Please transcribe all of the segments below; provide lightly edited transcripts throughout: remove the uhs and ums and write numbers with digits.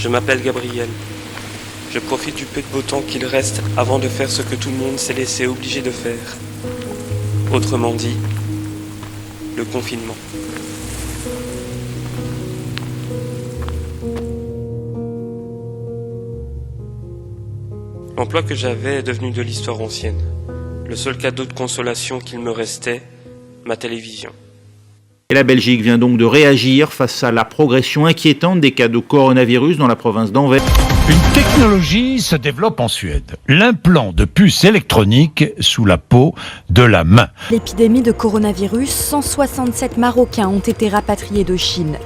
Je m'appelle Gabriel. Je profite du peu de beau temps qu'il reste avant de faire ce que tout le monde s'est laissé obligé de faire. Autrement dit, le confinement. L'emploi que j'avais est devenu de l'histoire ancienne. Le seul cadeau de consolation qu'il me restait, ma télévision. Et la Belgique vient donc de réagir face à la progression inquiétante des cas de coronavirus dans la province d'Anvers. Une technologie se développe en Suède. L'implant de puces électroniques sous la peau de la main. L'épidémie de coronavirus, 167 Marocains ont été rapatriés de Chine.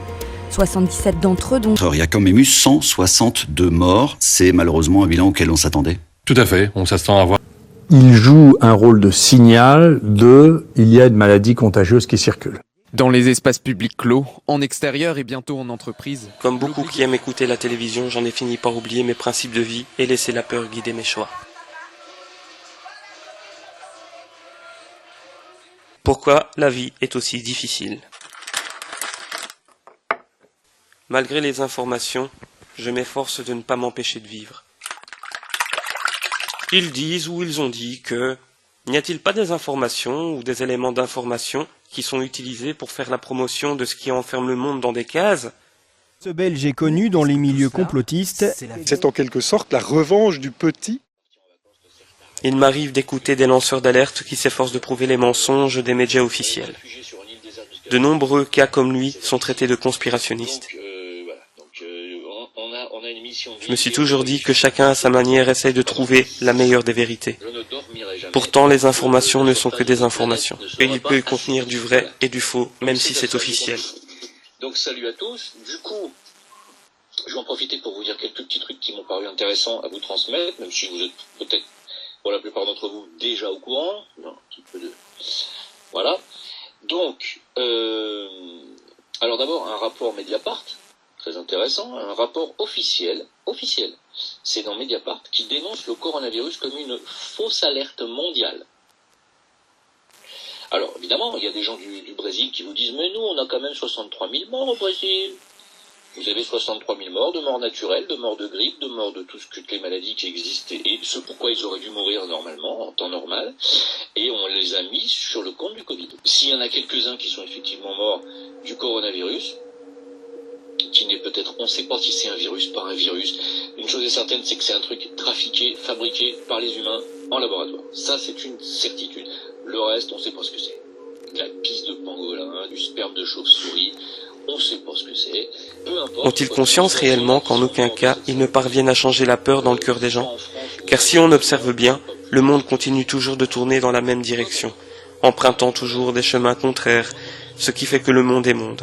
77 d'entre eux dont... Il y a quand même eu 162 morts. C'est malheureusement un bilan auquel on s'attendait. Tout à fait, on s'attend à voir. Il joue un rôle de signal il y a une maladie contagieuse qui circule. Dans les espaces publics clos, en extérieur et bientôt en entreprise. Comme beaucoup qui aiment écouter la télévision, j'en ai fini par oublier mes principes de vie et laisser la peur guider mes choix. Pourquoi la vie est aussi difficile? Malgré les informations, je m'efforce de ne pas m'empêcher de vivre. Ils disent ou ils ont dit que... N'y a-t-il pas des informations ou des éléments d'information qui sont utilisés pour faire la promotion de ce qui enferme le monde dans des cases? Ce Belge est connu dans les milieux complotistes. C'est en quelque sorte la revanche du petit. Il m'arrive d'écouter des lanceurs d'alerte qui s'efforcent de prouver les mensonges des médias officiels. De nombreux cas comme lui sont traités de conspirationnistes. Je me suis toujours dit que chacun à sa manière essaye de trouver la meilleure des vérités. Pourtant, les informations ne sont que des informations. Et il peut y contenir du vrai et du faux, même si c'est officiel. Donc salut à tous. Du coup, je vais en profiter pour vous dire quelques petits trucs qui m'ont paru intéressants à vous transmettre, même si vous êtes peut-être, pour la plupart d'entre vous, déjà au courant. Non, un petit peu de... Voilà. Donc, alors d'abord, un rapport Mediapart, très intéressant, un rapport officiel, c'est dans Mediapart, qui dénonce le coronavirus comme une fausse alerte mondiale. Alors, évidemment, il y a des gens du Brésil qui vous disent « Mais nous, on a quand même 63 000 morts au Brésil !» Vous avez 63 000 morts, de morts naturelles, de morts de grippe, de morts de toutes les maladies qui existent, et ce pourquoi ils auraient dû mourir normalement, en temps normal, et on les a mis sur le compte du Covid. S'il y en a quelques-uns qui sont effectivement morts du coronavirus, qui n'est peut-être, on ne sait pas si c'est un virus, pas un virus. Une chose est certaine, c'est que c'est un truc trafiqué, fabriqué par les humains en laboratoire. Ça, c'est une certitude. Le reste, on ne sait pas ce que c'est. De la pisse de pangolin, du sperme de chauve-souris, on ne sait pas ce que c'est. Peu importe. Ont-ils conscience réellement qu'en aucun cas, ils ne parviennent à changer la peur dans le cœur des gens? Car si on observe bien, le monde continue toujours de tourner dans la même direction, empruntant toujours des chemins contraires, ce qui fait que le monde est monde.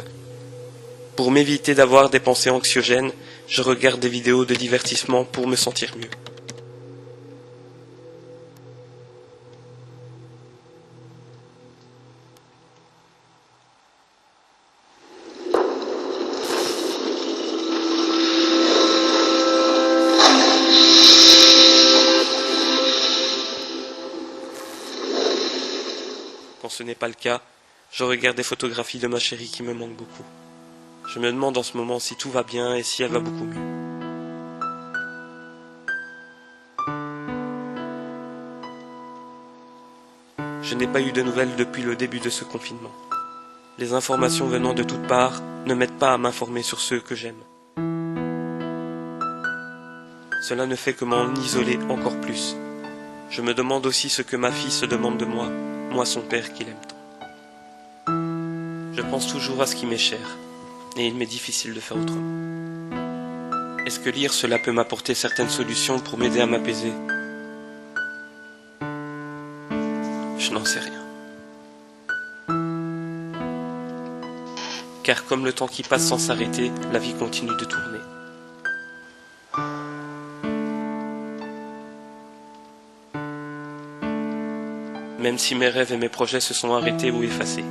Pour m'éviter d'avoir des pensées anxiogènes, je regarde des vidéos de divertissement pour me sentir mieux. Quand ce n'est pas le cas, je regarde des photographies de ma chérie qui me manque beaucoup. Je me demande en ce moment si tout va bien et si elle va beaucoup mieux. Je n'ai pas eu de nouvelles depuis le début de ce confinement. Les informations venant de toutes parts ne m'aident pas à m'informer sur ceux que j'aime. Cela ne fait que m'en isoler encore plus. Je me demande aussi ce que ma fille se demande de moi, moi son père qui l'aime tant. Je pense toujours à ce qui m'est cher. Et il m'est difficile de faire autrement. Est-ce que lire cela peut m'apporter certaines solutions pour m'aider à m'apaiser? Je n'en sais rien. Car comme le temps qui passe sans s'arrêter, la vie continue de tourner. Même si mes rêves et mes projets se sont arrêtés ou effacés.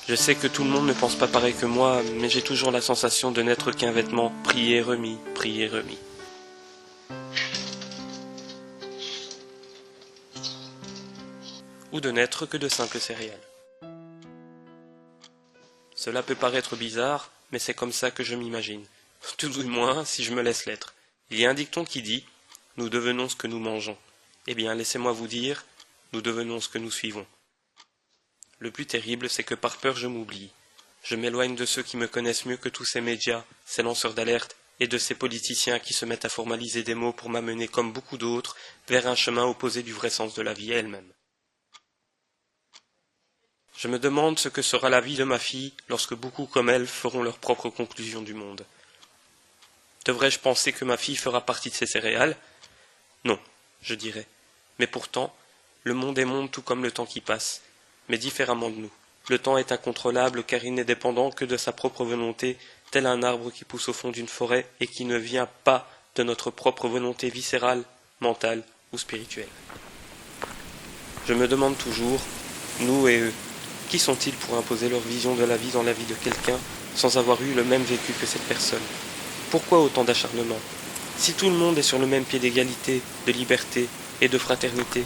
Je Je sais que tout le monde ne pense pas pareil que moi, mais j'ai toujours la sensation de n'être qu'un vêtement pris et remis, pris et remis. Ou de n'être que de simples céréales. Cela peut paraître bizarre, mais c'est comme ça que je m'imagine. Tout du moins, si je me laisse l'être. Il y a un dicton qui dit « Nous devenons ce que nous mangeons ». Eh bien, laissez-moi vous dire « Nous devenons ce que nous suivons ». Le plus terrible, c'est que par peur je m'oublie. Je m'éloigne de ceux qui me connaissent mieux que tous ces médias, ces lanceurs d'alerte, et de ces politiciens qui se mettent à formaliser des mots pour m'amener, comme beaucoup d'autres, vers un chemin opposé du vrai sens de la vie elle-même. Je me demande ce que sera la vie de ma fille lorsque beaucoup comme elle feront leur propre conclusion du monde. Devrais-je penser que ma fille fera partie de ces céréales? Non, je dirais. Mais pourtant, le monde est monde tout comme le temps qui passe, mais différemment de nous. Le temps est incontrôlable car il n'est dépendant que de sa propre volonté, tel un arbre qui pousse au fond d'une forêt et qui ne vient pas de notre propre volonté viscérale, mentale ou spirituelle. Je me demande toujours, nous et eux, qui sont-ils pour imposer leur vision de la vie dans la vie de quelqu'un sans avoir eu le même vécu que cette personne? Pourquoi autant d'acharnement? Si tout le monde est sur le même pied d'égalité, de liberté et de fraternité,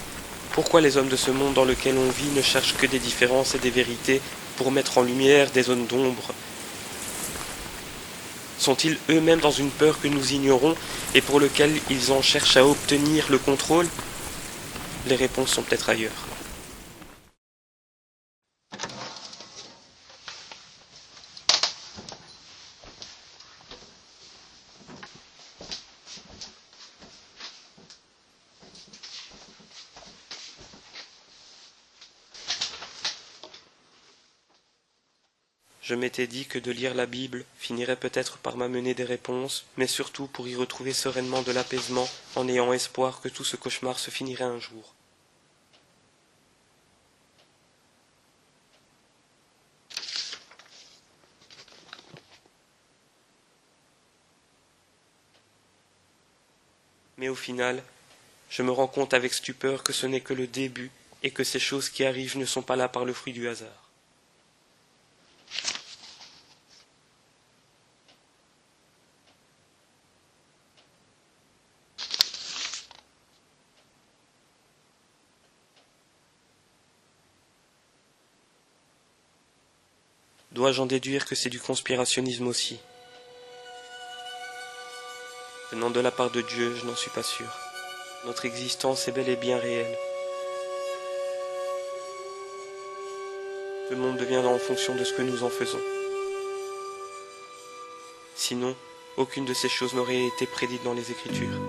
pourquoi les hommes de ce monde dans lequel on vit ne cherchent que des différences et des vérités pour mettre en lumière des zones d'ombre? Sont-ils eux-mêmes dans une peur que nous ignorons et pour lequel ils en cherchent à obtenir le contrôle? Les réponses sont peut-être ailleurs. Je m'étais dit que de lire la Bible finirait peut-être par m'amener des réponses, mais surtout pour y retrouver sereinement de l'apaisement en ayant espoir que tout ce cauchemar se finirait un jour. Mais au final, je me rends compte avec stupeur que ce n'est que le début et que ces choses qui arrivent ne sont pas là par le fruit du hasard. Dois-je en déduire que c'est du conspirationnisme aussi? Venant de la part de Dieu, je n'en suis pas sûr. Notre existence est bel et bien réelle. Le monde deviendra en fonction de ce que nous en faisons. Sinon, aucune de ces choses n'aurait été prédite dans les Écritures.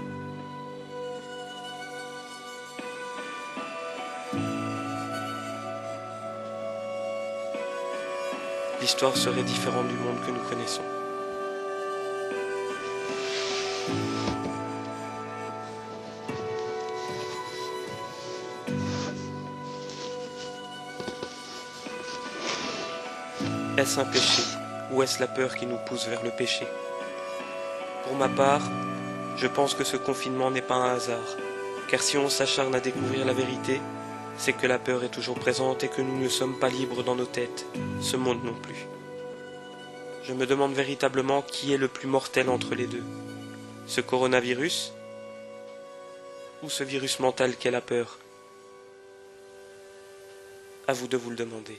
L'histoire serait différente du monde que nous connaissons. Est-ce un péché ou est-ce la peur qui nous pousse vers le péché? Pour ma part, je pense que ce confinement n'est pas un hasard, car si on s'acharne à découvrir la vérité, c'est que la peur est toujours présente et que nous ne sommes pas libres dans nos têtes, ce monde non plus. Je me demande véritablement qui est le plus mortel entre les deux, ce coronavirus ou ce virus mental qu'est la peur. À vous de vous le demander.